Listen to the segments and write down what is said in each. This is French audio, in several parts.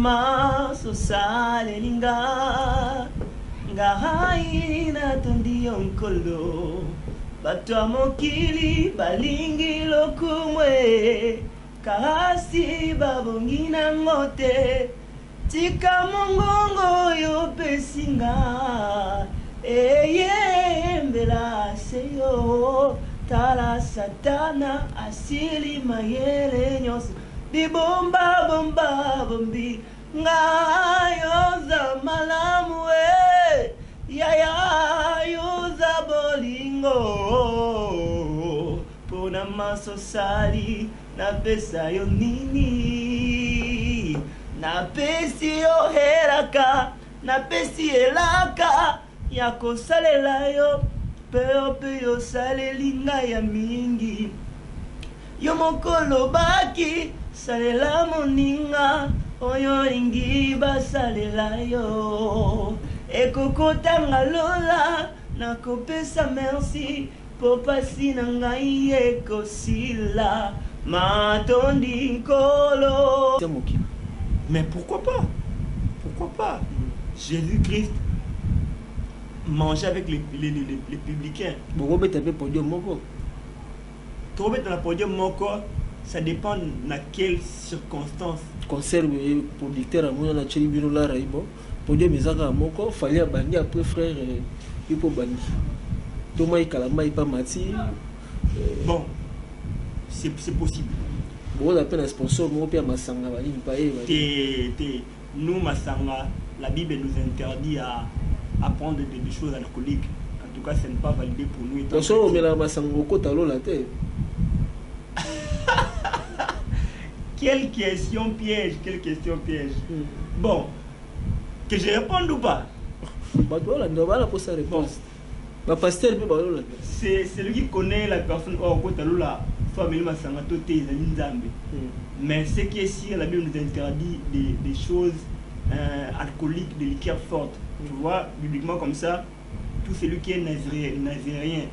maso salelinga ngai natondi onkolo bato ya mokili balingi lokumwe kasi babongi nango te tika mongongo oyo pesinga eyembela seyo tala satana asili mayele nyonso bibomba bomba bombi ngayoza malamu yaya yoza bolingo pona maso sali na pesa yo nini na pesi yo heraka na pesi elaka ya kosalela yo pe yo salelinga ya mingi yo mokolo baki salela moninga oyo ingi basalela yo ekokotanga lola nakopesa merci po pasi na ngai ekosila matondi nkolo. Mais pourquoi pas? Pourquoi pas? Jésus-Christ mangeait avec les publicains. Pourquoi tu avais podium moko? Trouver dans la podium moko, ça dépend dans quelles circonstances. Conserve producteur à mon na cheli bino la raibo. Podium ezaka moko, fallait bandi après frère il faut bandi. Thomas Ikalama pas mati. Bon, c'est possible. Bon, on appelle un sponsor, mon père Massanga, nous, Massanga, la Bible nous interdit à prendre des choses alcooliques. En tout cas, ce n'est pas validé pour nous. Attention, on met la Massanga au côté à l'eau la tête. Quelle question piège, quelle question piège. Bon, que je réponde ou pas? Bah, toi, là, on va la poser sa réponse. Bah, pasteur, c'est celui qui connaît la personne au côté à l'eau là. Mais ce qui est sûr, la Bible nous interdit des choses alcooliques, des liqueurs fortes. Tu vois, bibliquement comme ça, tout celui qui est nazérien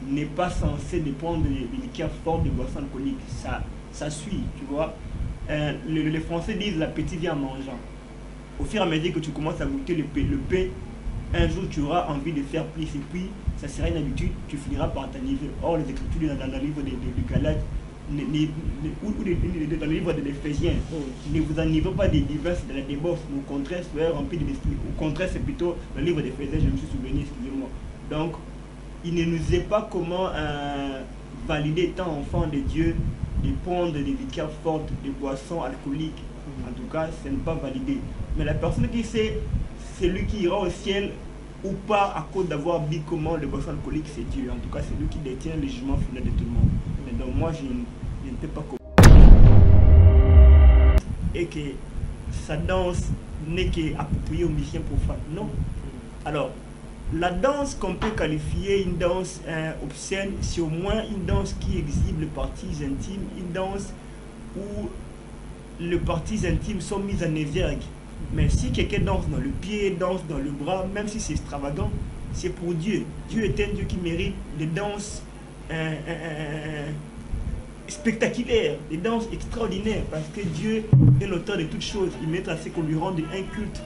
n'est pas censé de prendre des liqueurs fortes, des boissons alcooliques. Ça suit, tu vois. Les Français disent la petite vient en mangeant. Au fur et à mesure que tu commences à goûter le pain, un jour tu auras envie de faire plus et puis ça sera une habitude, tu finiras par t'enivrer. Or les écritures dans le livre de Galates ou dans le livre de l'Éphésiens, ne vous enivrez pas des diverses de la débauche, au contraire soyez remplis de l'esprit. Au contraire c'est plutôt le livre d'Éphésiens, je me suis souvenu, excusez-moi. Donc il ne nous est pas comment valider étant enfant de Dieu de prendre des liqueurs fortes, des boissons alcooliques. En tout cas ce n'est pas validé. Mais la personne qui sait, celui qui ira au ciel ou pas à cause d'avoir bu comment le boisson alcoolique, c'est Dieu. En tout cas, c'est lui qui détient le jugement final de tout le monde. Mais donc moi, je ne peux pas et que sa danse n'est qu'appropriée aux musiciens profanes. Non. Alors, la danse qu'on peut qualifier une danse obscène, c'est au moins une danse qui exhibe les parties intimes, une danse où les parties intimes sont mises en exergue. Mais si quelqu'un danse dans le pied, danse dans le bras, même si c'est extravagant, c'est pour Dieu. Dieu est un Dieu qui mérite des danses spectaculaires, des danses extraordinaires, parce que Dieu est l'auteur de toutes choses. Il mérite à ce qu'on lui rende un culte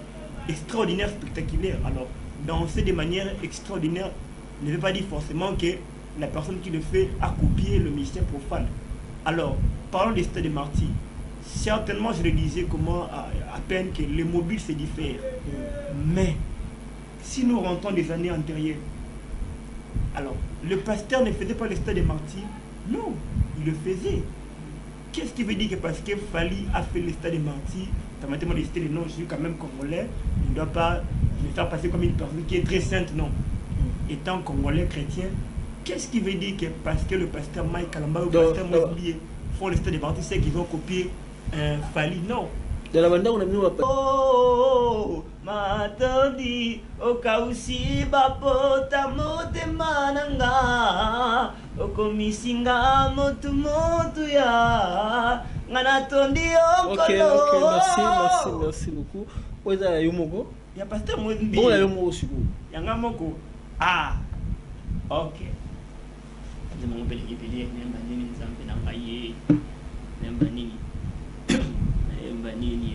extraordinaire, spectaculaire. Alors, danser de manière extraordinaire ne veut pas dire forcément que la personne qui le fait a copié le musicien profane. Alors, parlons des stades de martyrs. Certainement, je le disais comment à peine que les mobiles se diffèrent. Mais, si nous rentrons des années antérieures, alors, le pasteur ne faisait pas le stade des martyrs? Non, il le faisait. Qu'est-ce qui veut dire que parce que Fali a fait le stade des martyrs, permettez-moi de citer les noms, je suis quand même congolais, je ne dois pas me faire passer comme une personne qui est très sainte, non. Étant congolais chrétien, qu'est-ce qui veut dire que parce que le pasteur Mike Kalamba ou le pasteur Mobilier font le stade des martyrs, c'est qu'ils ont copié Fali? Non. De la bande on a mis oh matodi okausi bapota motema nanga okomisinga motu ya ngana tondi okolo. Ok, merci beaucoup. Oza yomoko ya pasteur Mobilier bon ya yomoko siku yanga moko ok nzema ngopele kipili nemba nini nzambe na maye nemba nini nemba nini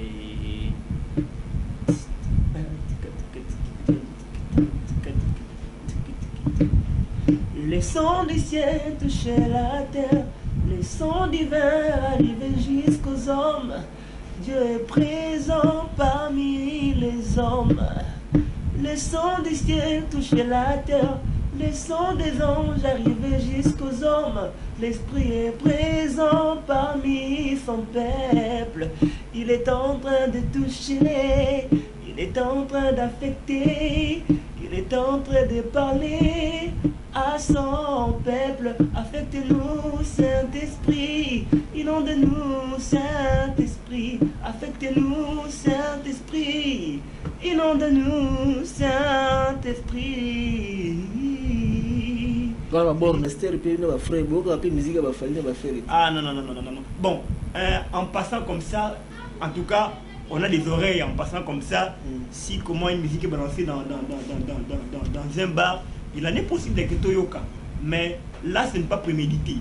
sons du ciel touchaient la terre, les sons divins arrivaient jusqu'aux hommes. Dieu est présent parmi les hommes. Les sons du ciel touchaient la terre, les sons des anges arrivaient jusqu'aux hommes. L'Esprit est présent parmi son peuple. Il est en train de toucher, il est en train d'affecter, il est en train de parler à son peuple. Affectez-nous, Saint-Esprit, inonde-nous, Saint-Esprit. Affectez-nous, Saint-Esprit, inonde-nous, Saint-Esprit. Ah non, non, non, non, non, non. Bon, en passant comme ça, en tout cas, on a des oreilles en passant comme ça. Si comment une musique est balancée dans un bar, il en est possible que Toyoka. Mais là, ce n'est pas prémédité.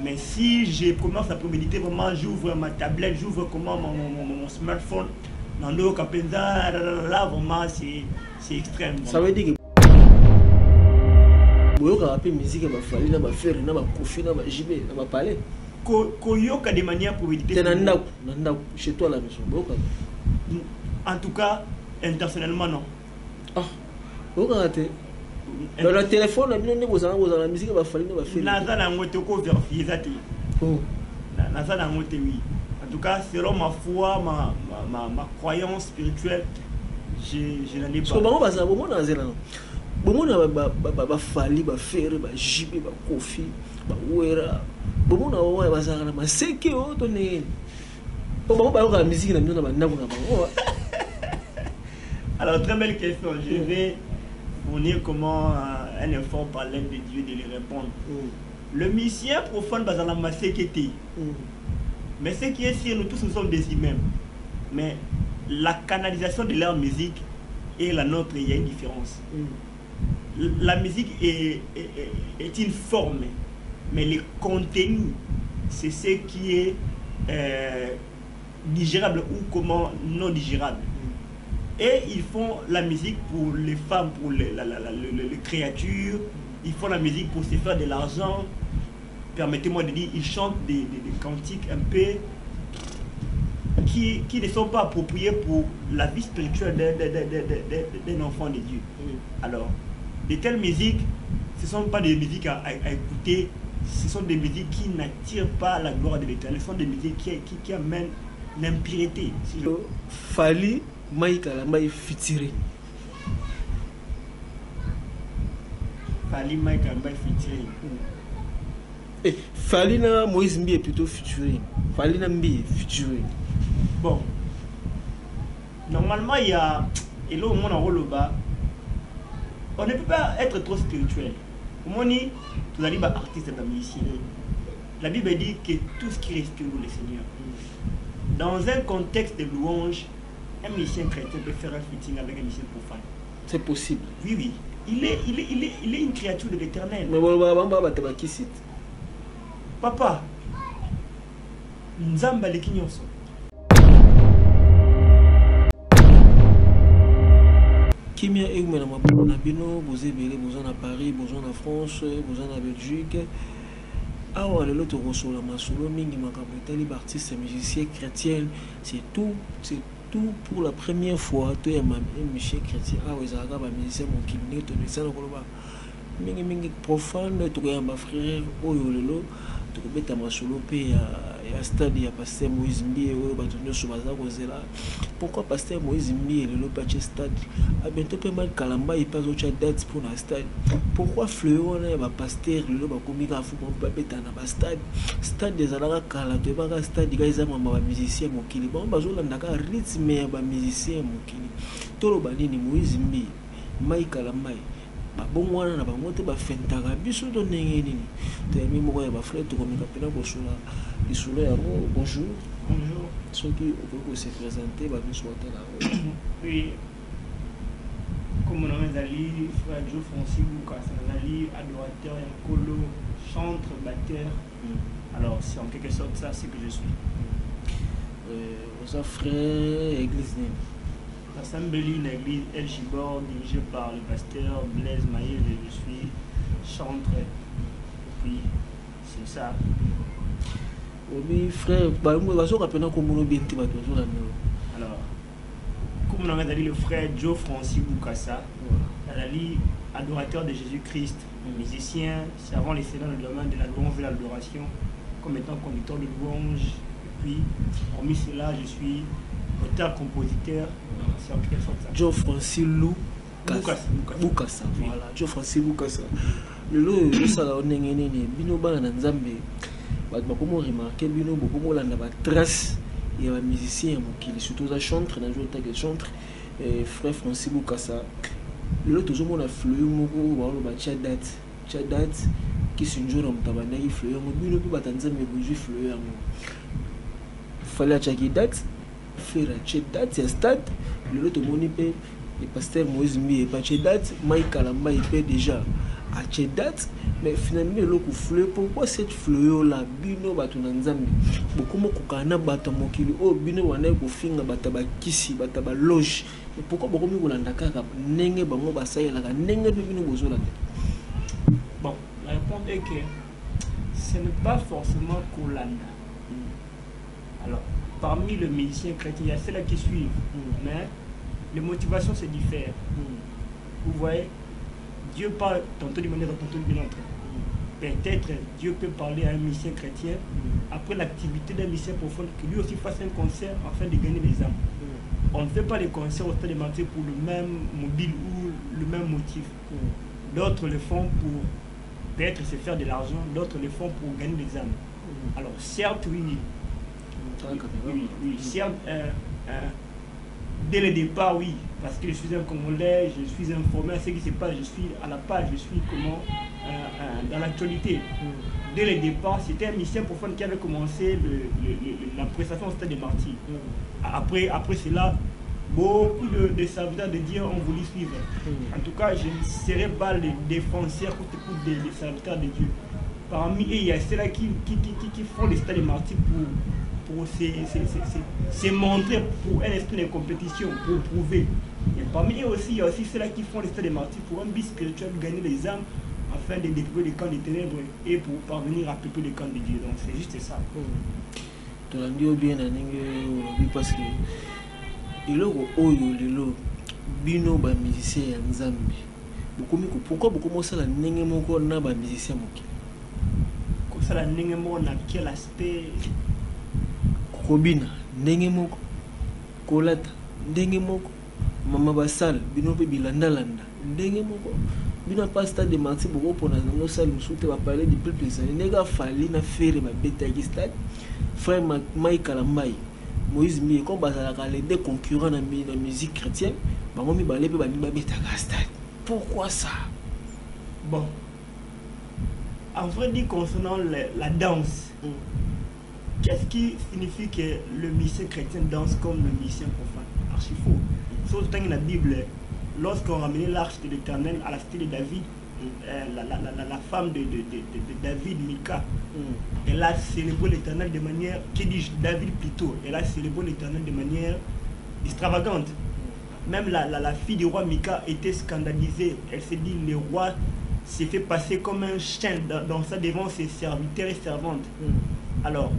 Mais si je commence à préméditer, vraiment, j'ouvre ma tablette, j'ouvre comment mon smartphone, dans le Kapenza, là, vraiment, c'est extrême. Vraiment. Ça veut dire que Boyoka musique ba fali na ba faire na ba kofi na ba jibé na ba parler Koyoka de manière préméditée. Chez toi la maison. Boyoka. En tout cas, intentionnellement non. Ah. Boyoka te. Dans le téléphone, la musique va falloir va faire. Naza na ngote ko vérifier ça te. Oh. Naza na ngote oui. En tout cas, selon ma foi, ma croyance spirituelle, je n'en ai pas. So bango baza bomo na zela. Bomo na ba fali ba faire ba jibé ba kofi ba wera. Bomo na wa baza na maseke o to ne. Bomo ba la musique na na na bango. Alors très belle question. Je vais fournir comment un effort par l'aide de Dieu de lui répondre. Le musicien profane bazala masekete. Mais ce qui est sûr, nous tous nous sommes des humains. Mais la canalisation de leur musique et la nôtre, il y a une différence. La musique est une forme, mais le contenu, c'est ce qui est digérable ou comment non digérable. Et ils font la musique pour les femmes, pour les créatures. Ils font la musique pour se faire de l'argent. Permettez-moi de dire, ils chantent des cantiques un peu qui ne sont pas appropriés pour la vie spirituelle d'un enfant de Dieu. Alors, de telles musiques, ce ne sont pas des musiques à écouter, ce sont des musiques qui n'attirent pas la gloire de l'Éternel, ce sont des musiques qui amènent l'impureté. Si je... Fali Maïka la Maï featuring. Fali Maïka la Maï featuring. Fali na Moïse Mbi est plutôt featuring. Fali na Mbi featuring. Bon. Normalement, il y a. Et là, au monde en bas, on ne peut pas être trop spirituel. Au monde, tu as dit artiste et musicien. La Bible dit que tout ce qui respire loue le Seigneur. Dans un contexte de louange, un musicien chrétien peut faire un featuring avec un musicien profane. C'est possible. Oui, oui. Il est une créature de l'Éternel. Mais Papa, Nzamba le Kinyonso. Kimia et Oumena Mabino, vous avez besoin à Paris, besoin à France, besoin à Belgique. Ah, ouais, l'autre reçoit la masolo, mingi makabotali, artiste, musicien, chrétien, c'est tout pour la première fois. Tu es un musicien chrétien. Ah, ouais, ça va, musicien, mon kiné, tu es ça, mingi profane, tu es un frère, oh, lolo. Tu masolo pe ya stade ya pasteur Moïse Mbi oyo bato nyonso baza kozela. Pourquoi pasteur Moïse Mbi lelo pa stade a bientôt pe mal kalamba il pas autre date pour la stade. Pourquoi fleur na ba pasteur lelo ba komika fu ba beta na ba stade des alaka kala to ba stade ga izama ba musicien mokili ba bazola ndaka rythme ya ba musicien mokili tolo ba nini Moïse Mbi mai kalamba bon wana na bango te ba fentaka biso to ndenge nini te mi moko ya ba frère to komika pena ko sula isula ya mo bonjour ceux qui ont se présenter ba biso tala. Oui, comme on a ali frère Joe Francis Lucas ali adorateur et colo chantre batteur. Alors c'est en quelque sorte ça c'est que je suis. Aux frère église nini L'Assemblée, une église El Gibor dirigée par le pasteur Blaise Maïe, je suis chantre puis c'est ça. Oui, frère, alors, comme on a dit le frère Joe Francis Boukassa, adorateur de Jésus-Christ, musicien, servant les seigneurs dans le domaine de la louange et de l'adoration, comme étant conducteur de louange. Et puis, hormis cela, je suis auteur-compositeur. Joe Francis Boukassa. Voilà, Joe Francis Boukassa. Le lot, ça là, on est né, bino bana na Nzambe. Comment remarquer bino beaucoup la trace il y a un musicien qui surtout un chanteur dans jouer avec chanteur frère Francis Boukassa le tout le monde a fleué moko walo ba chadat qui se joue dans tabana il fleué mo bino pe batanza me bouger fleué mo fallait chaque date faire chadat c'est stade le tout le monde pe le pasteur Moïse Mbi et pas chadat Mike Kalamba il peut déjà à chadat. Mais finalement, le coup fleu, pourquoi cette fleur là, bino batuna nzambe, beaucoup mo kukana batamokili, oh bino wana kufinga bataba kisi, bataba loge. Mais pourquoi beaucoup mi kolanda kaka nenge bango basaya la nenge bino bozo la. Bon, la réponse est que ce n'est pas forcément kolanda. Alors, parmi les musiciens chrétiens, il y a ceux-là qui suivent, mais les motivations se diffèrent. Vous voyez, Dieu parle tantôt d'une manière, tantôt d'une autre. Peut-être Dieu peut parler à un musicien chrétien après l'activité d'un musicien profond que lui aussi fasse un concert afin de gagner des âmes. On ne fait pas les concerts au Stade des Martyrs pour le même mobile ou le même motif. D'autres le font pour peut-être se faire de l'argent, d'autres le font pour gagner des âmes. Alors certes oui, certes dès le départ oui, parce que je suis un Congolais, je suis informé à ce qui se passe, je suis à la page, je suis comment dans l'actualité. Dès le départ, c'était un musicien profond qui avait commencé la prestation au Stade des Martyrs. Après cela, beaucoup de serviteurs de Dieu ont voulu suivre. En tout cas, je ne serai pas le défenseur des serviteurs de Dieu. Parmi eux, il y a ceux-là qui font le Stade des Martyrs pour se montrer, pour un esprit de compétition, pour prouver. Et parmi eux aussi, il y a aussi ceux-là qui font le Stade des Martyrs pour un but spirituel, gagner les âmes, afin de découvrir les camps des ténèbres et pour parvenir à peupler les camps de Dieu. Donc c'est juste ça. Tu l'as dit bien, parce que il y a bino ba musicien ya Nzambe. Pourquoi beaucoup mo sala ndenge moko na ba musicien moki? Ko sala ndenge moko na quel aspect? Kobina ndenge moko, kolata ndenge moko, mama basal bino pe bilanda landa ndenge moko. Bino pas Stade des Martyrs beaucoup pour nous salle musoute va parler du peuple israélien. Nega fali na faire ba beta stade. Frère Mike Kalamba, Moïse Mbi comme bazalaka les deux concurrents dans la musique chrétienne, bango mi balé pe ba beta stade. Pourquoi ça? Bon. En vrai dit concernant la danse. Qu'est-ce qui signifie que le musicien chrétien danse comme le musicien profane? Archi faux. Sauf que dans la Bible, lorsqu'on ramenait l'arche de l'Éternel à la cité de David, la femme de David, Mika, elle a célébré l'Éternel de manière, qui dis-je, David plutôt, elle a célébré l'Éternel de manière extravagante. Même la fille du roi Mika était scandalisée. Elle s'est dit, le roi s'est fait passer comme un chien dans sa devant ses serviteurs et servantes. Alors,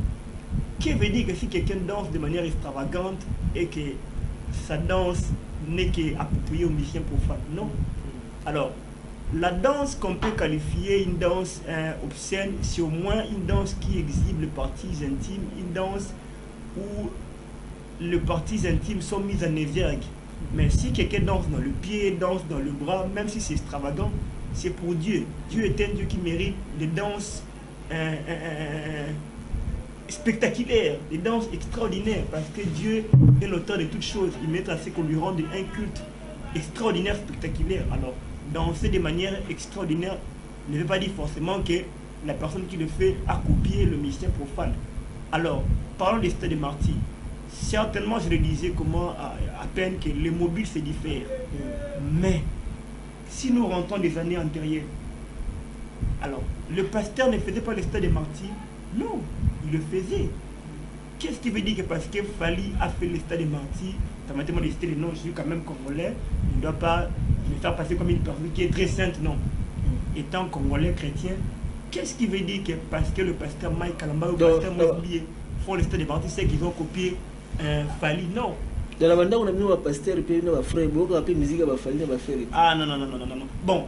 qui veut dire que si quelqu'un danse de manière extravagante et que sa danse n'est qu'appropriée aux musiciens profanes? Non. Alors, la danse qu'on peut qualifier une danse obscène, c'est au moins une danse qui exhibe les parties intimes, une danse où les parties intimes sont mises en exergue. Mais si quelqu'un danse dans le pied, danse dans le bras, même si c'est extravagant, c'est pour Dieu. Dieu est un Dieu qui mérite des danses spectaculaires, des danses extraordinaires, parce que Dieu est l'auteur de toutes choses. Il mérite à ce qu'on lui rende un culte extraordinaire, spectaculaire. Alors, danser de manière extraordinaire ne veut pas dire forcément que la personne qui le fait a copié le musicien profane. Alors, parlons des Stades des Martyrs. Certainement, je le disais comment à peine que les mobiles se diffèrent. Mais, si nous rentrons des années antérieures, alors, le pasteur ne faisait pas les Stades des Martyrs? Non, il le faisait. Qu'est-ce qui veut dire que parce que Fali a fait les Stades des Martyrs, permettez-moi de citer les noms, je suis quand même congolais, je ne dois pas me faire passer comme une personne qui est très sainte, non. Étant congolais chrétien, Qu'est-ce qui veut dire que parce que le pasteur Mike Kalamba ou le pasteur Moïse font le stade des partis, c'est qu'ils ont copié Fali? Non. Dans la bande, on a mis un pasteur et puis un frère, beaucoup de musique à Fali, à faire. Ah non. Bon,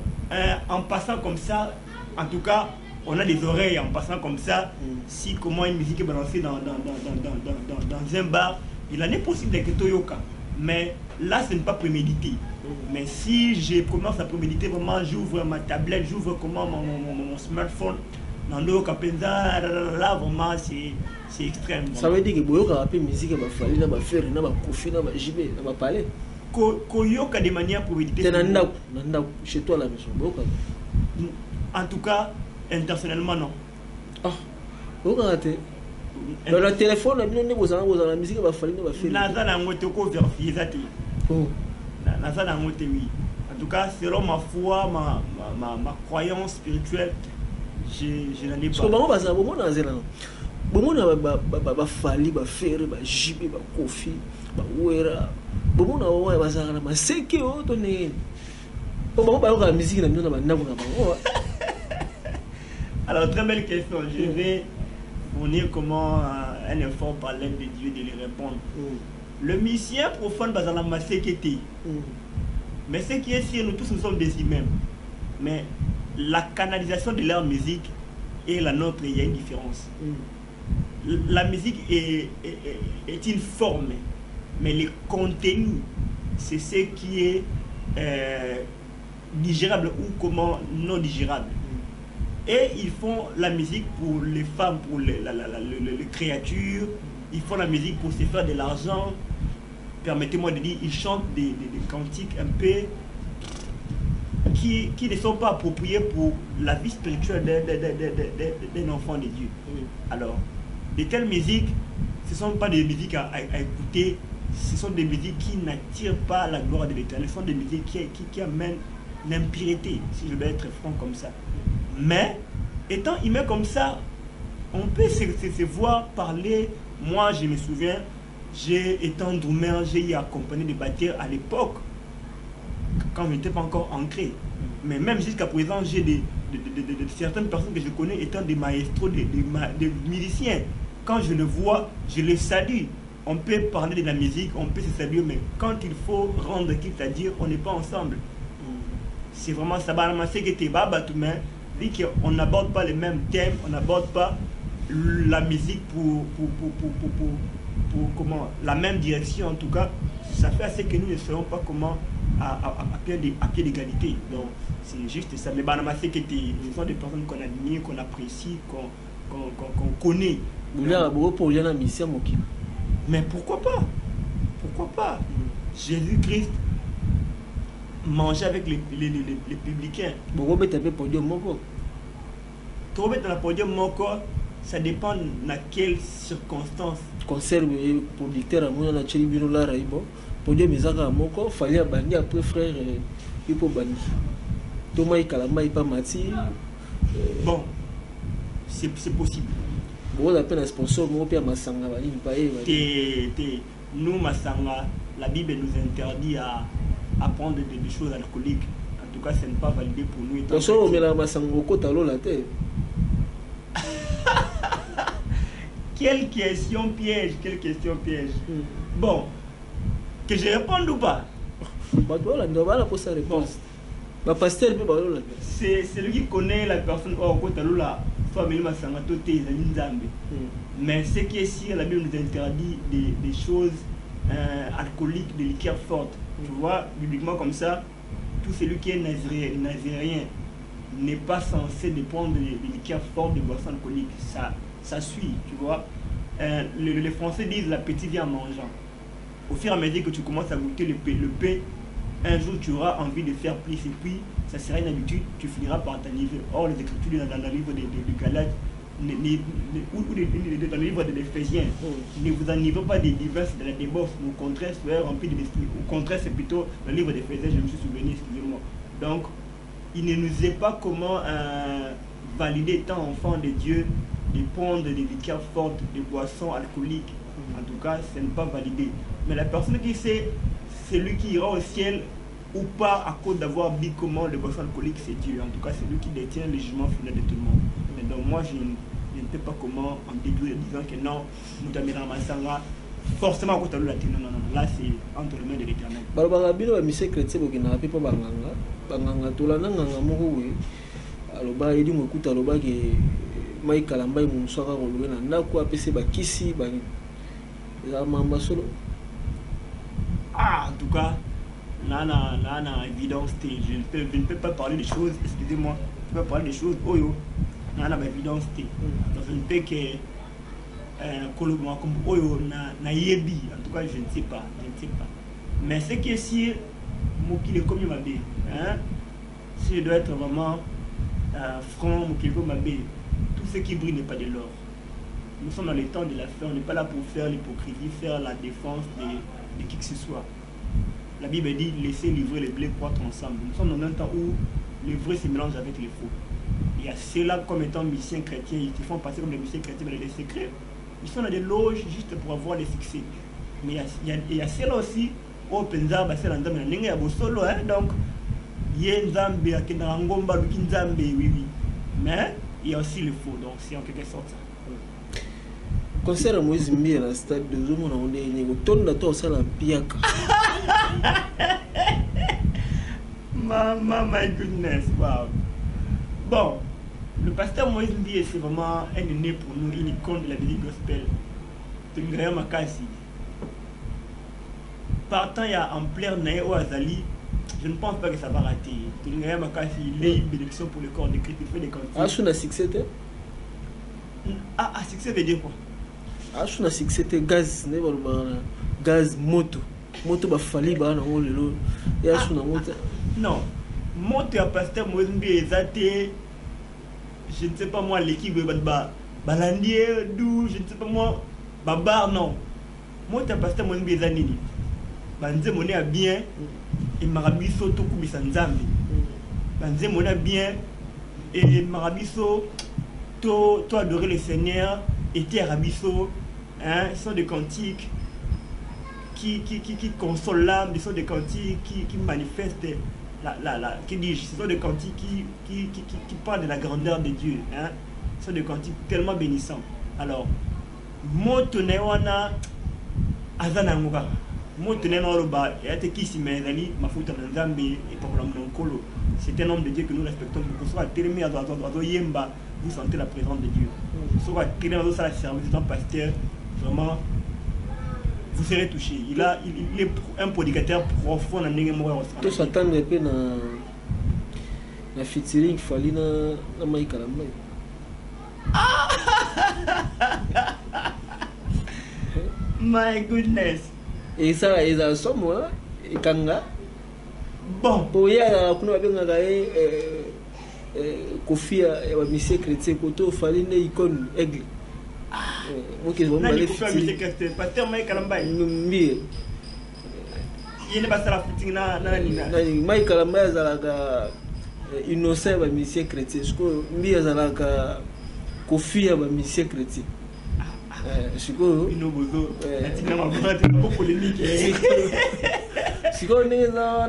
en passant comme ça, en tout cas, on a des oreilles en passant comme ça. Si comment une musique est balancée dans un bar, il en est possible que Toyoka. Mais là, ce n'est pas prémédité. Mais si je commence à préméditer, vraiment, j'ouvre ma tablette, j'ouvre comment mon smartphone, là, vraiment, c'est extrême. Ça veut dire que Boyoka a appelé musique à Fali, à faire, à Kofi, à JB, à parler. Koyoka de manière préméditée. C'est chez toi à la maison. En tout cas, intentionnellement, non. Ah, regardez. Dans le téléphone, on a mis la musique à Fali, à faire. Naza n'a pas vérifié ça. Naza n'a pas oui. En tout cas, selon ma foi, ma croyance spirituelle, je n'en ai pas. Parce que bon, on a Fali, faire, JB, Kofi, Wera. Bon, on a ma seke auto né. Bon, la musique, alors, très belle question. Je vais fournir comment un effort par l'aide de Dieu de lui répondre. Le musicien profane dans la masékété. Mais ce qui est sûr, nous tous nous sommes des humains. Mais la canalisation de leur musique et la nôtre, il y a une différence. La musique est une forme, mais le contenu, c'est ce qui est digérable ou comment non digérable. Et ils font la musique pour les femmes, pour les créatures. Ils font la musique pour se faire de l'argent. Permettez-moi de dire, ils chantent des cantiques un peu qui ne sont pas appropriés pour la vie spirituelle d'un enfant de Dieu. Alors, de telles musiques, ce ne sont pas des musiques à écouter, ce sont des musiques qui n'attirent pas la gloire de l'Éternel, ce sont des musiques qui amènent l'impureté, si je dois être franc comme ça. Mais, étant humain comme ça, on peut se voir parler. Moi, je me souviens, étant drummer, j'ai accompagné des batteurs à l'époque, quand je n'étais pas encore ancré. Mais même jusqu'à présent, j'ai certaines personnes que je connais étant des maestros, des musiciens. Quand je le vois, je les salue. On peut parler de la musique, on peut se saluer, mais quand il faut rendre quitte, c'est-à-dire on n'est pas ensemble. C'est vraiment ça. On n'aborde pas les mêmes thèmes, on n'aborde pas la musique pour comment, la même direction en tout cas. Ça fait assez que nous ne savons pas comment à pied d'égalité. Donc c'est juste ça. Mais ce sont des personnes qu'on admire, qu'on apprécie, qu'on connaît. Mais pourquoi pas? Pourquoi pas? Jésus-Christ mangeait avec les publicains. Trouver dans la podium moko, ça dépend de quelle circonstance. Conserve producteur à mon acheli la raibo. Podium ezaka moko, fallait bandi après frère il faut bandi. Thomas Kalamba il pas mati. Bon, c'est possible. Bon, on appelle un sponsor, moi puis Masanga bali paye. Nous Masanga, la Bible nous interdit à prendre des choses alcooliques. En tout cas, ce n'est pas validé pour nous. Attention, on met la Masanga au côté à l'eau la tête. Quelle question piège, quelle question piège. Bon, que je réponde ou pas? C'est celui qui connaît la personne au côté de la famille Masanga Toté, mais ce qui est sûr, la Bible nous interdit des choses alcooliques, des liqueurs fortes. Tu vois, bibliquement comme ça, tout celui qui est nazérien n'est pas censé de prendre des liqueurs fortes, des boissons alcooliques. Ça suit, tu vois. Les Français disent la petite vient en mangeant. Au fur et à mesure que tu commences à goûter le pain, un jour tu auras envie de faire plus et puis ça sera une habitude, tu finiras par t'enivrer. Or, les Écritures dans le livre de Galates ou dans le livre de l'Éphésiens, ne vous enivrez pas des diverses de la débauche, au contraire, soyez remplis de l'esprit. Au contraire, c'est plutôt le livre d'Éphésiens, je me suis souvenu, excusez-moi. Donc, il ne nous est pas comment valider, étant enfant de Dieu, de prendre des liqueurs fortes, des boissons alcooliques. En tout cas, ce n'est pas validé. Mais la personne qui sait, celui qui ira au ciel ou pas à cause d'avoir dit comment les boissons alcooliques, c'est Dieu. En tout cas, c'est lui qui détient le jugement final de tout le monde. Donc moi, je ne sais pas comment en déduire en disant que non, Moutamira Massanga, forcément, quand tu as la non, là, c'est entre les mains de l'Éternel. Balabino a mis chrétien qui n'a pas banganga. Banganga, tout la nanga mourou. Alors, bah, il dit, moi, écoute, alors, bah, que Maï Kalamba, mon soir, on lui a un quoi, PC, bah, Kissi, bah, il a un solo. Ah, en tout cas, là, évidence, je ne peux pas parler des choses, excusez-moi, je ne peux pas parler des choses, oh yo, là, évidence, donc je ne peux que, comme oh yo, na yebi, en tout cas, je ne sais pas, mais ce qui est sûr, moi qui l'ai commis ma bé, hein, si je dois être vraiment franc, moi qui l'ai commis ma bé, tout ce qui brille n'est pas de l'or. Nous sommes dans les temps de la fin, on n'est pas là pour faire l'hypocrisie, faire la défense de qui que ce soit. La Bible dit laissez livrer les blés croître ensemble. Nous sommes dans un temps où le vrai se mélange avec les faux. Il y a ceux-là comme étant missions chrétiens, ils se font passer comme des missions chrétiens, mais les secrets. Ils sont dans des loges juste pour avoir les succès. Mais il y a ceux-là aussi, au Penzaba, c'est l'endroit où il y a un solo, donc il y a un Zambé, il y a un Ngomba, il y a un Zambé, oui. Mais il y a aussi le faux, donc c'est en quelque sorte ça. Concert Moïse Mbi à la stade de Zomo, on est né au ton de toi, ça la piaka. My goodness, wow. Bon, le pasteur Moïse Mbi, c'est vraiment un aîné pour nous, une icône de la musique gospel. C'est une grande makasi. Partant, il y a en plein Naé au Azali, je ne pense pas que ça va rater. C'est une grande makasi, il est une bénédiction pour le corps de Christ, il fait des cantiques. Ah, sur la succès, succès veut dire quoi? Ah, sur la succès, gaz, gaz moto. Moto ba fali ba na ngolelo. Ya sur la moto. Non. Moto ya pasteur Moïse Mbi ezate, je ne sais pas moi, l'équipe balandier d'où, je ne sais pas moi, babar non. Moto ya pasteur Moïse Mbi ezanini. Banze moné a bien et marabiso to kubisa nzambe. Banze moné a bien et marabiso to adorer le Seigneur et Arabiso, hein, ce sont des cantiques qui consolent l'âme, ce sont des cantiques qui manifestent qui dis-je, ce sont des cantiques qui parlent de la grandeur de Dieu, hein, ce sont des cantiques tellement bénissants. Alors, motonewana azana ngoka, motonena roba et ate kisimezali mafuta nzambe et pour l'homme. C'est un homme de Dieu que nous respectons beaucoup. Soit télémé à yemba, vous sentez la présence de Dieu. Soit télémé à la service d'un pasteur, vraiment, vous serez touché. Il est un prédicateur profond dans les mots. Tout s'attend un peu dans la featuring fallait na Maï Kalamba. My goodness. Et ça, ils ont somme, et Kanga. Bon. Pour y aller, on a bien Kofi a mis chrétien côté au fallait une icône aigle. Ok, on va aller faire pasteur Maï Kalamba. Il n'est pas ça la footing na Maï Kalamba ezalaka innocent ba mission chrétien. Je crois mbi ezalaka Kofi a ba mission chrétien. Siko inobozo atina mabata ko polémique. Siko neza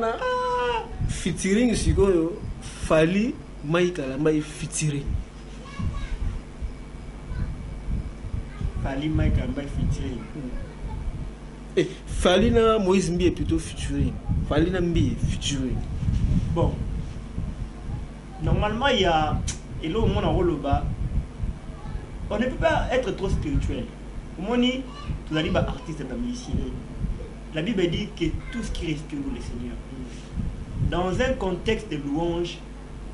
featuring siko fali Maï Kalamba featuring. Fali Maï Kalamba featuring. Et Fali na Moïse Mbi est plutôt featuring. Fali na Mbi featuring. Bon. Normalement, il y a et là au monde en rôle bas. On ne peut pas être trop spirituel. Au moins, tu as dit artiste et musicien. La Bible dit que tout ce qui respire loue le Seigneur. Dans un contexte de louange,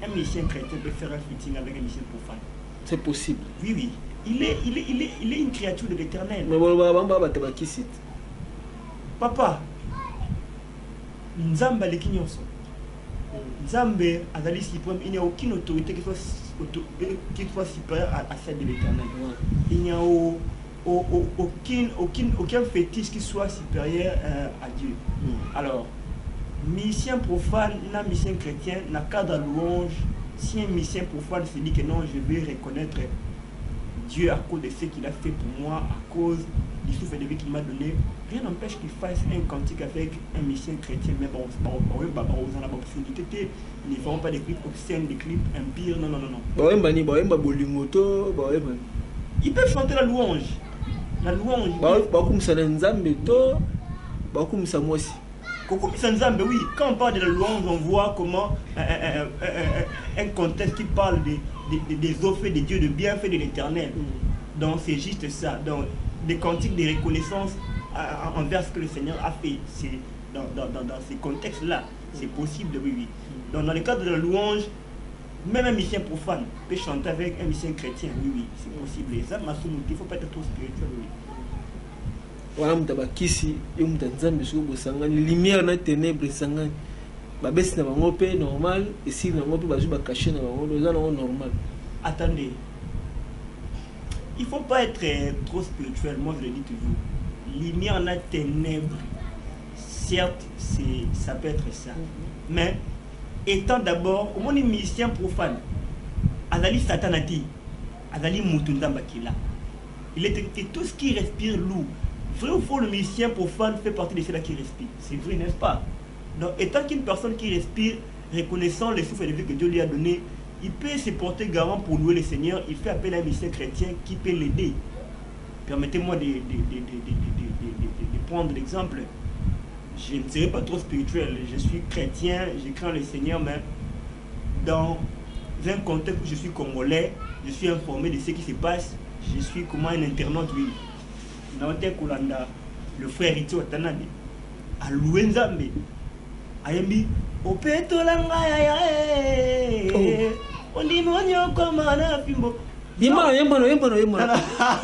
un musicien chrétien peut faire un featuring avec un musicien profane. C'est possible. Oui, oui. Il est une créature de l'Éternel. Mais bon, qui cite Papa, Nzamba le Kinyonso. Nzambe azali suprême, il n'y a aucune autorité qui soit supérieure à celle de l'Éternel. Il n'y a aucun fétiche qui soit supérieur à Dieu. Alors, mission profane, la mission chrétienne, n'a qu'à de louange. Si un mission profane se dit que non, je vais reconnaître Dieu, à cause de ce qu'il a fait pour moi, à cause du souffle de vie qu'il m'a donné, rien n'empêche qu'il fasse un cantique avec un musicien chrétien. Mais bon, ils ne feront pas des clips obscènes, des clips impires, non, non, non, non. Ils peuvent chanter la louange. La louange. Oui, quand on parle de la louange, on voit comment un contexte qui parle des offres des dieux, de bienfaits de l'éternel. Donc c'est juste ça. Donc des cantiques de reconnaissance envers ce que le Seigneur a fait. C'est dans ces contextes-là, c'est possible, oui, oui. Donc dans le cadre de la louange, même un musicien profane peut chanter avec un musicien chrétien, oui, oui, c'est possible. Et ça, il ne faut pas être trop spirituel, oui. Voilà, mutabakisi yo mutanzambe soko bosangani lumière na ténèbres sangani babesi na bango pe normal et si na bango pe bazu ba cacher na bango ça non normal. Attendez, il faut pas être trop spirituel, moi je le dis toujours. Lumière na ténèbres, certes ça peut être ça, mais étant d'abord au monde musicien profane azali satanati azali mutundamba kila, il est que tout ce qui respire lourd. Vrai ou faux, le musicien profane fait partie de ceux-là qui respirent. C'est vrai, n'est-ce pas? Donc, étant qu'une personne qui respire, reconnaissant le souffle de vie que Dieu lui a donné, il peut se porter garant pour louer le Seigneur. Il fait appel à un musicien chrétien qui peut l'aider. Permettez-moi de prendre l'exemple. Je ne serai pas trop spirituel. Je suis chrétien, je crains le Seigneur, mais dans un contexte où je suis congolais, je suis informé de ce qui se passe. Je suis comme un internaute, oui. Le frère Ritio Watanane a loué Nzambe. Ayambi Opeto Langaya. On dit Monyo comme un fimbo. Yemano.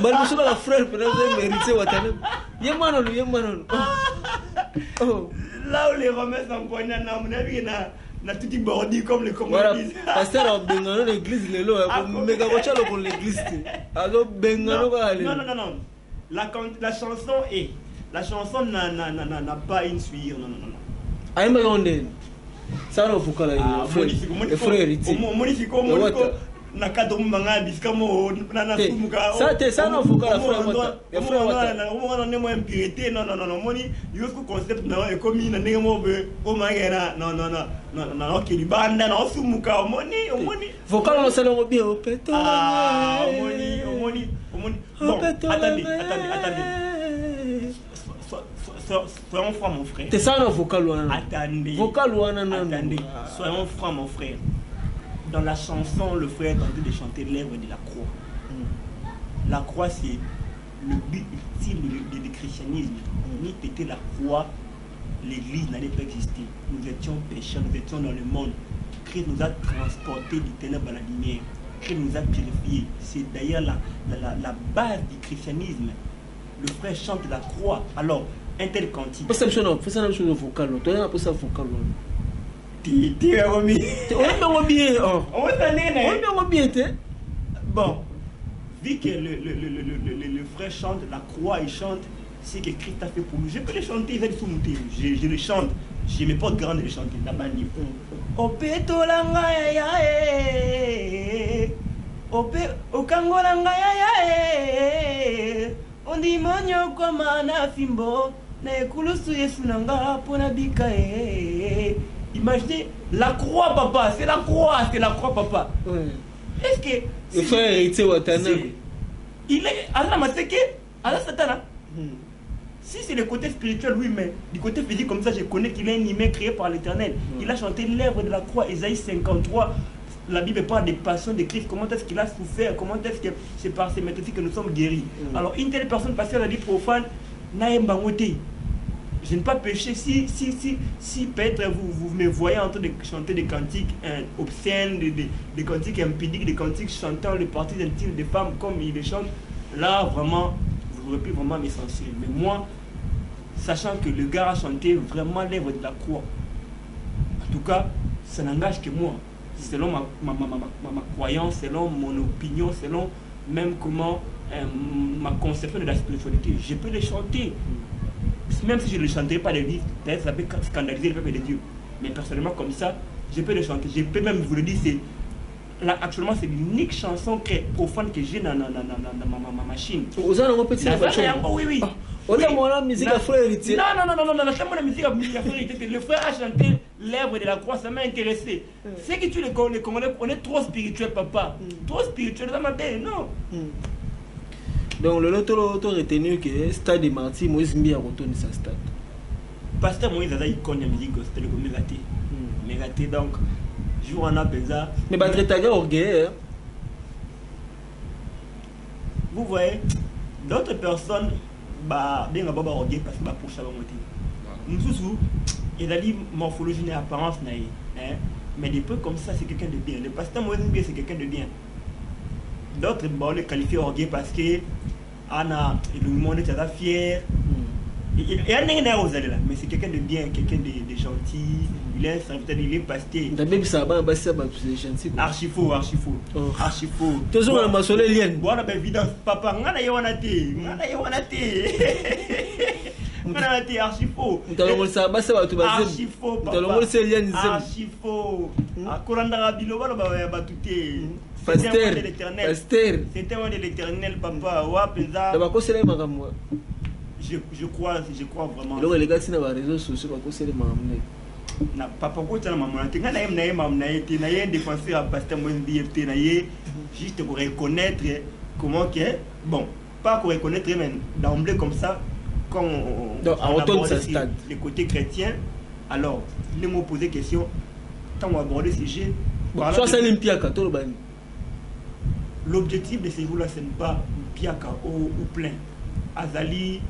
Bali musuba la frère peut-être mérité Watanane. Yemano. Oh. Là où les Romains s'empoignent na tout bordi comme les Congolais disent. Pasteur Bengano l'église lelo méga kocha pour l'église. Alors Bengano va aller. Non. La chanson n'a pas une suite. Non. Aïe, ça ne faut pas la frère Riti. Ça non faut pas la attendez. Soyons francs, mon frère. C'est ça, non, vocal. Attendez. Attendez. Soyons francs, mon frère. Dans la chanson, le frère est en train de chanter l'œuvre de la croix. La croix, c'est le but ultime du christianisme. Ni était la croix, l'église n'allait pas exister. Nous étions pécheurs, nous étions dans le monde. Christ nous a transportés du ténèbre à la lumière. Christ nous a purifiés. C'est d'ailleurs la base du christianisme. Le frère chante la croix. Alors, un tel cantique. Fais ça la chose vocale. Tu as appelé ça vocal. Bon, vu que le frère chante la croix, il chante ce que Christ a fait pour nous. Je peux le chanter, je le chante. Je me porte grand de le chanter. On dit monyo comme un fimbo, imaginez la croix, papa, c'est la croix, papa. Est-ce que le frère héritier Watanane, il est Allah Maseke, Allah Satana. Si c'est le côté spirituel, oui, mais du côté physique comme ça, je connais qu'il est un humain créé par l'Éternel. Il a chanté l'œuvre de la croix, Isaïe 53. La Bible parle des passions de Christ, comment est-ce qu'il a souffert, comment est-ce que c'est par ces méthodes que nous sommes guéris. Alors une telle personne passée à la vie profane, je n'ai pas péché. Si peut-être vous me voyez en train de chanter des cantiques obscènes, des cantiques impudiques, des cantiques chantant les parties intimes des femmes comme il les chante, là vraiment, vous aurez pu vraiment me censurer. Mais moi, sachant que le gars a chanté vraiment l'œuvre de la croix, en tout cas, ça n'engage que moi. Selon ma croyance, selon mon opinion, selon même comment ma conception de la spiritualité, je peux le chanter. Même si je ne le chanterai pas de livre, peut-être ça peut scandaliser le peuple de Dieu. Mais personnellement, comme ça, je peux le chanter. Je peux même vous le dire, c'est Là, actuellement, c'est l'unique chanson profane que j'ai dans ma machine. Vous avez un petit peu. Oui, oui. On a la musique à frère héritier. Non, la musique à frère héritier. Le frère a chanté l'œuvre de la croix, ça m'a intéressé. C'est que tu les connais, on est trop spirituel, papa. Trop spirituel dans ma tête, non. Donc, le loto retenu que Stade de Marty, Moïse Mbi a retourné sa stade. Pasteur Moïse a dit qu'on a musique gospel comme mégaté. Mégaté, donc, jour on a besoin. Mais pas très tagué orgueil. Vous voyez, d'autres personnes, bien d'abord orgueil parce que pour ça va monter. Nous, il a dit morphologie et apparence, mais des peu comme ça, c'est quelqu'un de bien. Le pasteur Moïse Mbi, c'est quelqu'un de bien. D'autres, le qualifient orgueil parce que Anna, le monde est très fier. Il y a un là, mais c'est quelqu'un de bien, quelqu'un de gentil. Il est un serviteur, il est pasteur. D'abord, ça va, c'est gentil. Archi faux. Toujours un maçonné lien. Voilà, ben évidence, papa, on a yonate. Archi faux. Archi faux, papa. Archi faux. Akoranda Rabilo, voilà, batouté. Pasteur. C'était un de l'éternel, papa. Wapenza. Je crois vraiment. Donc les gars, si on a les réseaux sociaux, on va conseiller les papa, quand tu as un défenseur à pasteur Moïse Mbi, juste pour reconnaître comment que bon, pas pour reconnaître, mais d'emblée comme ça, quand on aborde les côtés chrétiens, alors, les mots poser question, quand on aborde ce sujet, soit c'est l'Olympiaka, l'objectif de ces jours-là, ce n'est pas Piaka ou plein. Azali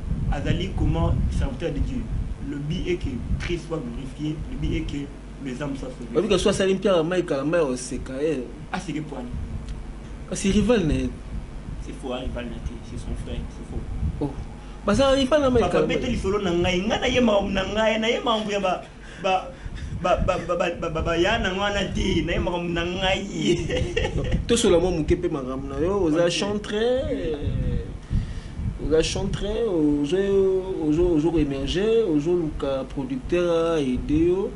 comment serviteur de Dieu. Le but est que Christ soit glorifié, le but est que les âmes soient sauvées. Parce que soit ça l'Olympia, c'est c'est que point. C'est rival, c'est faux, rival, c'est son frère, c'est faux. Oh. Parce que rival, n'a pas papa, mettez les solos dans la main, tout seulement mon képé maram na yo oza chanter aux jours émergés aux jours luka producteur aider yo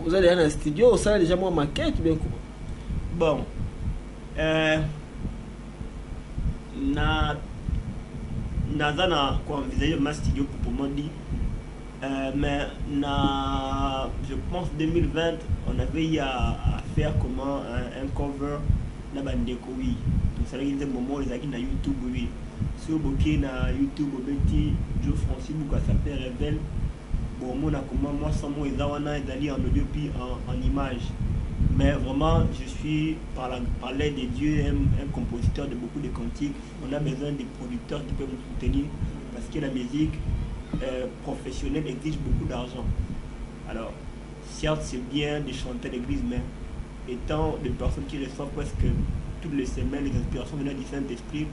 vous allez dans studio ça déjà moi maquette bien bon na quoi envisager ma studio pour moi dit mais je pense 2020 on avait eu à faire comment un cover na bandeko oui donc ça veut dire moment les aki na YouTube oui sur boké na YouTube obeti Joe Francis Bouka s'appelle Rebelle bon moi comment moi sans moi ils wana d'aller en audio puis en image mais vraiment je suis par l'aide de Dieu un compositeur de beaucoup de cantiques. On a besoin des producteurs qui peuvent nous soutenir parce que la musique professionnelle exige beaucoup d'argent. Alors certes c'est bien de chanter à l'église, mais étant des personnes qui reçoivent presque toutes les semaines les inspirations venant du Saint-Esprit,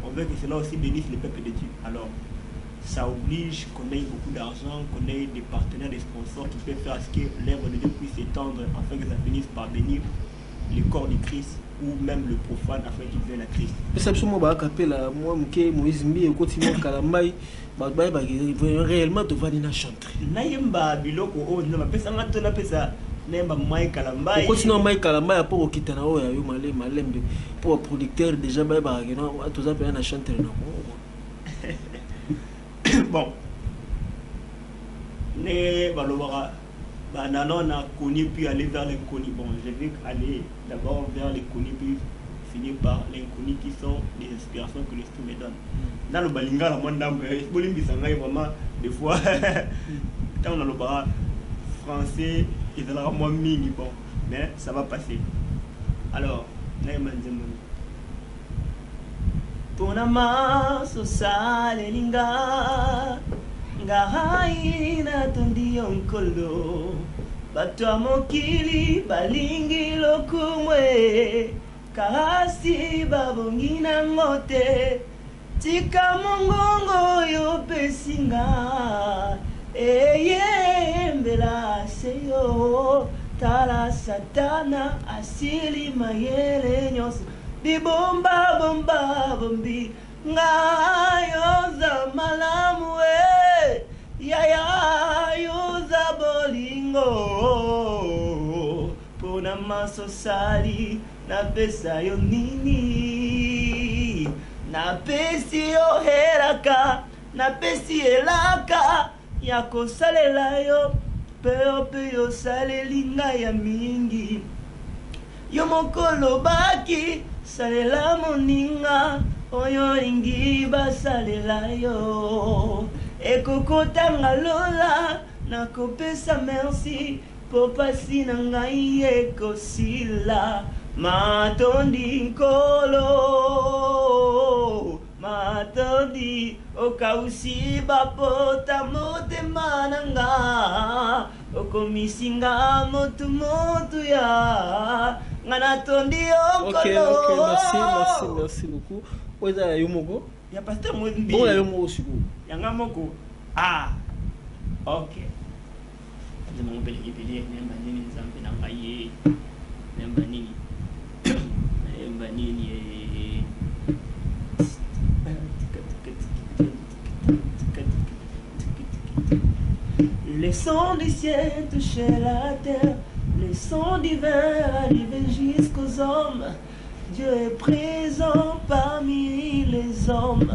on veut que cela aussi bénisse le peuple de Dieu. Alors ça oblige qu'on ait beaucoup d'argent, qu'on ait des partenaires, des sponsors qui peuvent faire à ce que l'œuvre de Dieu puisse s'étendre afin que ça finisse par bénir le corps du Christ ou même le profane afin qu'il vienne à Christ. C'est absolument pas capé là, moi Moïse Mbi et continue Kalamai, réellement tu vas dire chanter. Naïmba biloko o na pesa ngato na pesa nemba mai Kalambai. Continue mai Kalambai pour quitter na o ya yo malembe pour producteur déjà ba non tous ça peut na chanter non. Bon, ne balobara non a connu puis aller vers l'inconnu. Bon, je vais aller d'abord vers l'inconnu puis finir par l'inconnu qui sont les inspirations que l'esprit me donne. Dans le balinga la monde d'âme, bolimbi sangai vraiment des fois quand on a le bras français et de la moins mini bon, mais ça va passer. Alors, naïmanzemoni. Ponama sosale linga ngahai na tondi onkolo bato mokili balingi lokumwe kasi babongi na ngote tika mongongo yo pesinga eyembela seyo tala satana asili mayele nyonso bibomba bomba bombi ngayo za malamu yaya yo za bolingo pona na masosali na pesa yo nini na pesi yo heraka na pesi elaka ya kosalela yo pe yo salelinga ya mingi yo mokolo baki salela moninga oyo ingi basalela yo ekokotanga lola nakopesa merci po pasi na ngai ekosila matondi nkolo matondi okausi bapota motema na nga okomisinga motu ya nga natondi okolo. Ok, merci beaucoup. Oza ya yomoko ya pasteur Mozimbi bon ya yomoko siku yanga moko ok nzema ngopele kipele nemba nini nzambe na ngai nemba nini les sons du ciel touchaient la terre, les sons divins arrivaient jusqu'aux hommes. Dieu est présent parmi les hommes.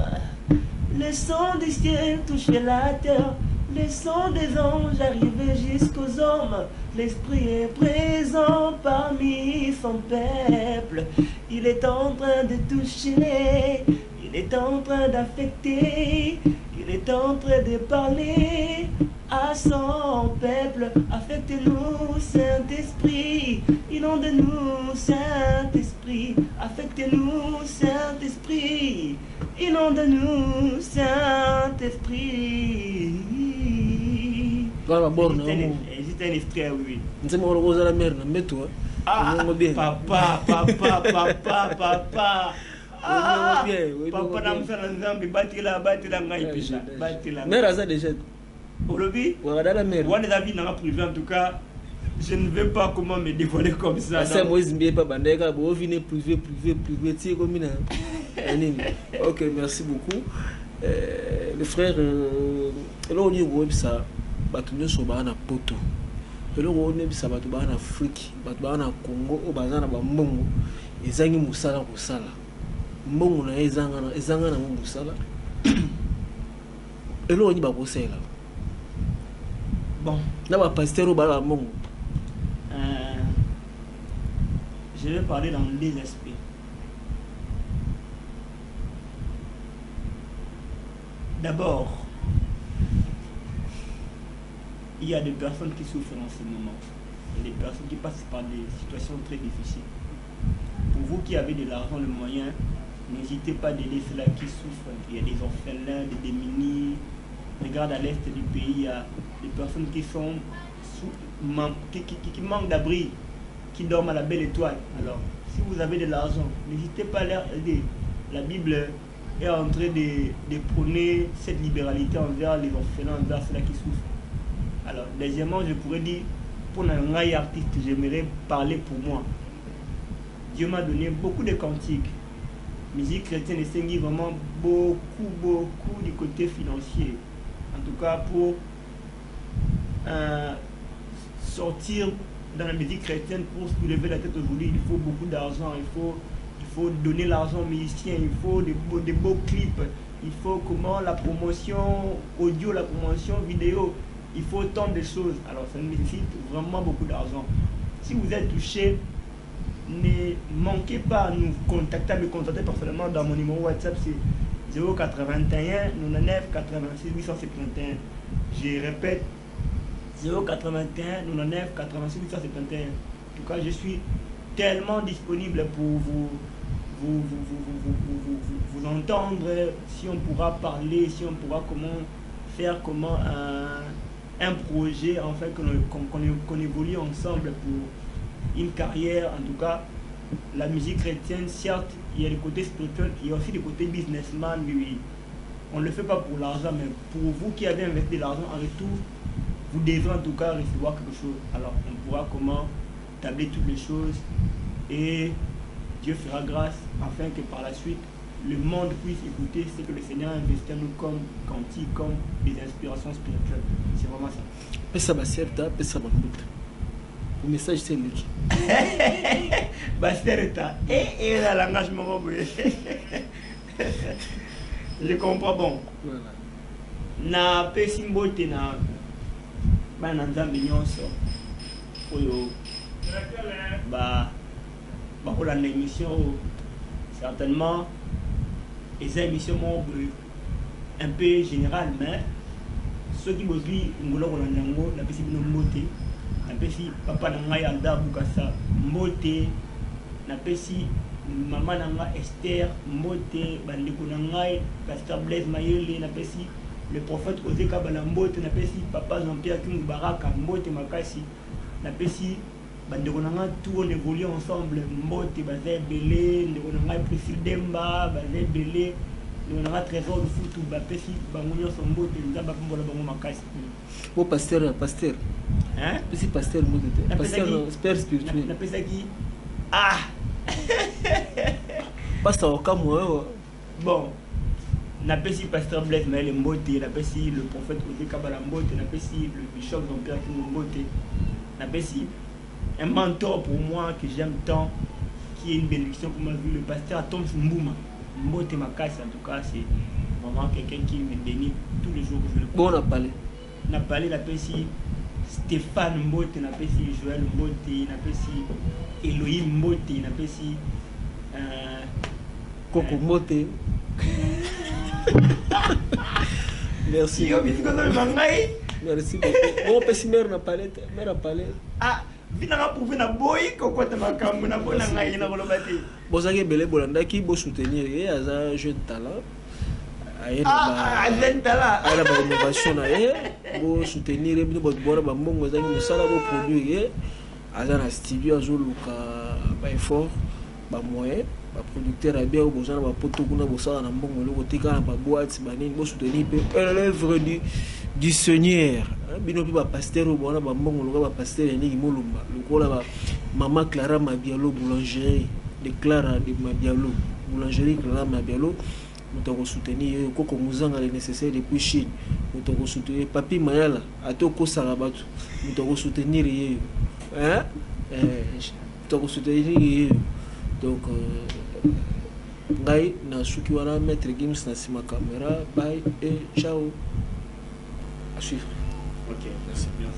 Les sons du ciel touchaient la terre, les sons des anges arrivaient jusqu'aux hommes. L'Esprit est présent parmi son peuple. Il est en train de toucher, il est en train d'affecter, il est en train de parler à son peuple. Affectez-nous, Saint-Esprit, inonde-nous, Saint-Esprit. Affectez-nous, Saint-Esprit, inonde-nous, Saint-Esprit. Voilà, bon, Juste un extrait, oui. Nous sommes aux la mer, mais toi. Papa. Papa namsala nzambe batila ngai pesa batila mère aza déjà olobi voilà la mère wana la vie n'a pas privé en tout cas je ne vais pas comment me dévoiler comme ça ça moi zimbi pas bandeka bo vine privé ti comme na nini. OK, merci beaucoup le frère elo ni go bisa batu nyoso ba na poto elo go ne bisa batu ba na Afrique batu ba na Congo o bazana ba mbongo ezangi musala kosala mbongo na ezanga na musala elo ni ba kosela bon na ba pasteur ba la mbongo. Je vais parler dans les aspects. D'abord, il y a des personnes qui souffrent en ce moment. Il y a des personnes qui passent par des situations très difficiles. Pour vous qui avez de l'argent, le moyen, n'hésitez pas d'aider ceux-là qui souffrent. Il y a des orphelins, des démunis. Regarde à l'est du pays, il y a des personnes qui sont qui manquent d'abri, qui dorment à la belle étoile. Alors, si vous avez de l'argent, n'hésitez pas à leur aider. La Bible est en train de prôner cette libéralité envers les orphelins, envers ceux-là qui souffrent. Alors, deuxièmement, je pourrais dire, pour un artiste, j'aimerais parler pour moi. Dieu m'a donné beaucoup de cantiques. Musique chrétienne et Sengi, vraiment beaucoup du côté financier. En tout cas, pour sortir dans la musique chrétienne, pour soulever la tête aujourd'hui, il faut beaucoup d'argent, il faut donner l'argent aux musiciens, il faut des beaux clips, il faut comment la promotion audio, la promotion vidéo, il faut tant de choses. Alors ça nécessite vraiment beaucoup d'argent. Si vous êtes touché, ne manquez pas à nous contacter, à me contacter personnellement dans mon numéro WhatsApp, c'est 081 99 86 871. Je répète, 081 99 86 871. En tout cas, je suis tellement disponible pour vous entendre, si on pourra parler, si on pourra faire un projet, en fait, qu'on évolue ensemble pour une carrière. En tout cas, la musique chrétienne, certes, il y a le côté spirituel, il y a aussi le côté businessman, oui. On ne le fait pas pour l'argent, mais pour vous qui avez investi de l'argent en retour, vous devez en tout cas recevoir quelque chose. Alors, on pourra tabler toutes les choses et Dieu fera grâce afin que par la suite, le monde puisse écouter ce que le Seigneur a investi en nous comme cantiques, comme des inspirations spirituelles. C'est vraiment ça. Pesa basepta, pesa makuta. Le message c'est lui. Bastereta. Et là, l'engagement. Je comprends bon. Voilà. Na pesi mbote na bana nzambe nyonso oyo bakolanda émission certainement eza émission moko un peu générale mais soki bozwi ngolo kolanda yango napesi bino mbote napesi papa na ngai Alda Bukasa mbote napesi mama na ngai Esther mbote bandeko na ngai Pasteur Blaise Mayele napesi le prophète Osé Kabala mbote napesi papa Jean-Pierre Kim Baraka mbote makasi napesi bandeko na ngai tout on évolue ensemble mbote baza belé ndeko na ngai Priscille Demba baza belé ndeko na ngai Trésor de Futu bapesi bango nyonso mbote nzamba pombola bango makasi Bon pasteur hein petit pasteur mbote pasteur père spirituel napesaki pasteur Okamu bon napesi pasteur Blaise Maël mbote napesi le prophète Osé Kabala mbote napesi le bishop Jean-Pierre Kim mbote napesi un mentor pour moi que j'aime tant qui est une bénédiction pour ma vie le pasteur Tom Mbouma mbote makasi en tout cas c'est vraiment quelqu'un qui me bénit tous les jours que je le bon on a parlé napesi Stéphane mbote napesi Joël mbote napesi Elohim mbote napesi Coco mbote merci merci beaucoup bon pesi mère na parlé vinanga prouver na boy kokota makambo na bona ngai na koloba te bozaki belé bolandaki bo soutenir et aza jeune talent jeune talent ala ba innovation na bo soutenir bino bo bora ba mbongo ezaki musala bo produire aza na studio azoluka ba effort ba moyen ba producteur a bien besoin ba poto kuna bosala na mbongo loko tika na ba boîte ba nini bo soutenir pe l'œuvre du Seigneur bino bi ba pasteur bona ba mbongo loko ba pasteur ni molumba lokola ba mama Clara Mabialo boulangerie de Clara de Mabialo boulangerie Clara Mabialo mutoko soutenir koko muzanga le nécessaire depuis Chine mutoko soutenir papi Mayala atoko sala batu mutoko soutenir ye mutoko soutenir donc ngai na suki wana maître Gims na sima caméra bye et ciao à suivre. Ok, merci bien.